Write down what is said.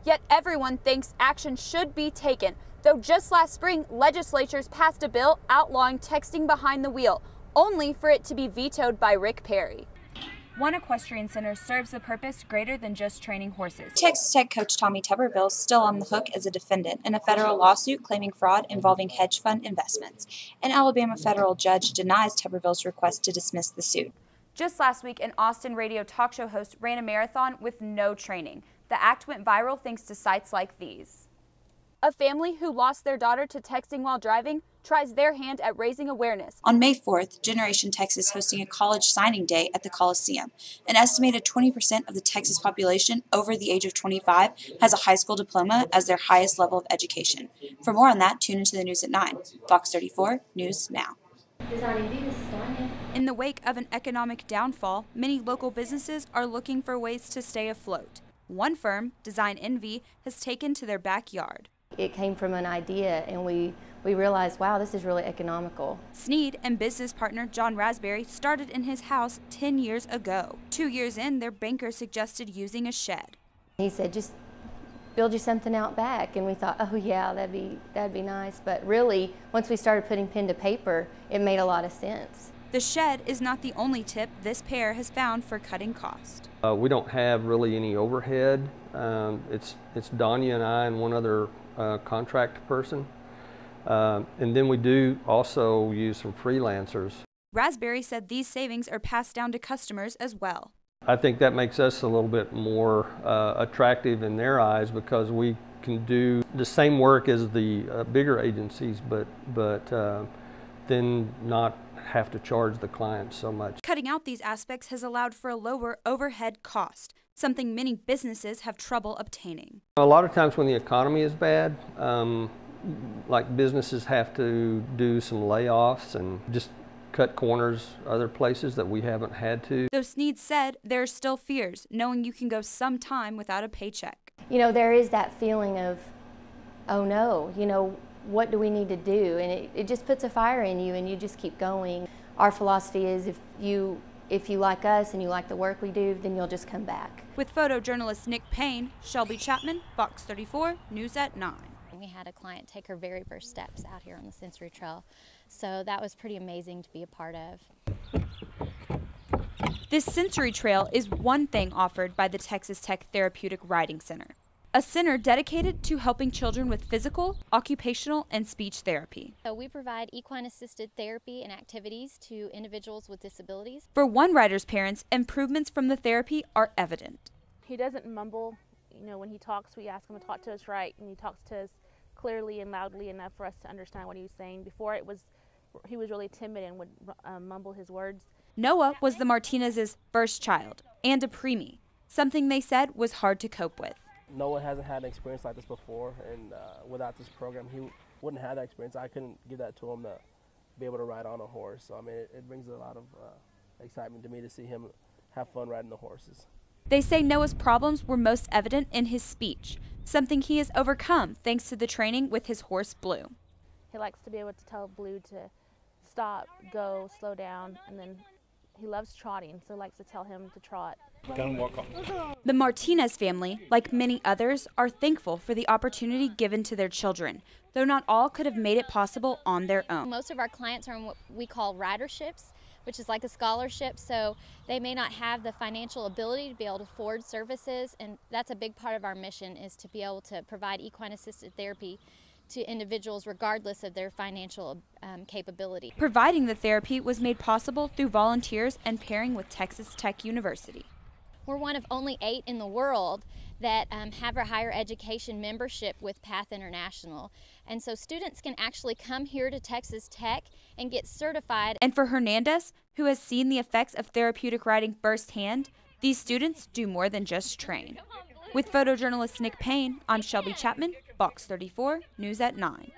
Yet everyone thinks action should be taken, though just last spring, legislatures passed a bill outlawing texting behind the wheel, only for it to be vetoed by Rick Perry. One equestrian center serves a purpose greater than just training horses. Texas Tech coach Tommy Tuberville is still on the hook as a defendant in a federal lawsuit claiming fraud involving hedge fund investments. An Alabama federal judge denies Tuberville's request to dismiss the suit. Just last week, an Austin radio talk show host ran a marathon with no training. The act went viral thanks to sites like these. A family who lost their daughter to texting while driving tries their hand at raising awareness. On May 4th, Generation Texas is hosting a college signing day at the Coliseum. An estimated 20% of the Texas population over the age of 25 has a high school diploma as their highest level of education. For more on that, tune into the news at 9. Fox 34 News Now. In the wake of an economic downfall, many local businesses are looking for ways to stay afloat. One firm, Design Envy, has taken to their backyard. It came from an idea, and we realized, wow, this is really economical. Sneed and business partner John Raspberry started in his house 10 years ago. 2 years in, their banker suggested using a shed. He said, just build you something out back, and we thought, oh yeah, that'd be nice. But really, once we started putting pen to paper, it made a lot of sense. The shed is not the only tip this pair has found for cutting cost. We don't have really any overhead. It's Danya and I and one other contract person. And then we do also use some freelancers. Raspberry said these savings are passed down to customers as well. I think that makes us a little bit more attractive in their eyes because we can do the same work as the bigger agencies, but then not have to charge the clients so much. Cutting out these aspects has allowed for a lower overhead cost, something many businesses have trouble obtaining. A lot of times when the economy is bad, like businesses have to do some layoffs and just cut corners other places that we haven't had to. Though Sneed said there are still fears, knowing you can go some time without a paycheck. You know, there is that feeling of, oh no, you know, what do we need to do? And it just puts a fire in you and you just keep going. Our philosophy is if you like us and you like the work we do, then you'll just come back. With photojournalist Nick Payne, Shelby Chapman, Fox 34, News at 9. We had a client take her very first steps out here on the sensory trail, so that was pretty amazing to be a part of. This sensory trail is one thing offered by the Texas Tech Therapeutic Riding Center, a center dedicated to helping children with physical, occupational, and speech therapy. So we provide equine-assisted therapy and activities to individuals with disabilities. For one rider's parents, improvements from the therapy are evident. He doesn't mumble. You know, when he talks, we ask him to talk to us right, and he talks to us clearly and loudly enough for us to understand what he was saying. Before he was really timid and would mumble his words. Noah was the Martinez's first child and a preemie, something they said was hard to cope with. Noah hasn't had an experience like this before, and without this program, he wouldn't have that experience. I couldn't give that to him to be able to ride on a horse. So I mean, it brings a lot of excitement to me to see him have fun riding the horses. They say Noah's problems were most evident in his speech, something he has overcome thanks to the training with his horse Blue. He likes to be able to tell Blue to stop, go, slow down, and then he loves trotting, so he likes to tell him to trot. The Martinez family, like many others, are thankful for the opportunity given to their children, though not all could have made it possible on their own. Most of our clients are in what we call riderships, which is like a scholarship, so they may not have the financial ability to be able to afford services, and that's a big part of our mission, is to be able to provide equine-assisted therapy to individuals regardless of their financial capability. Providing the therapy was made possible through volunteers and pairing with Texas Tech University. We're one of only 8 in the world that have a higher education membership with Path International. And so students can actually come here to Texas Tech and get certified. And for Hernandez, who has seen the effects of therapeutic riding firsthand, these students do more than just train. With photojournalist Nick Payne, I'm Shelby Chapman, Fox 34, News at 9.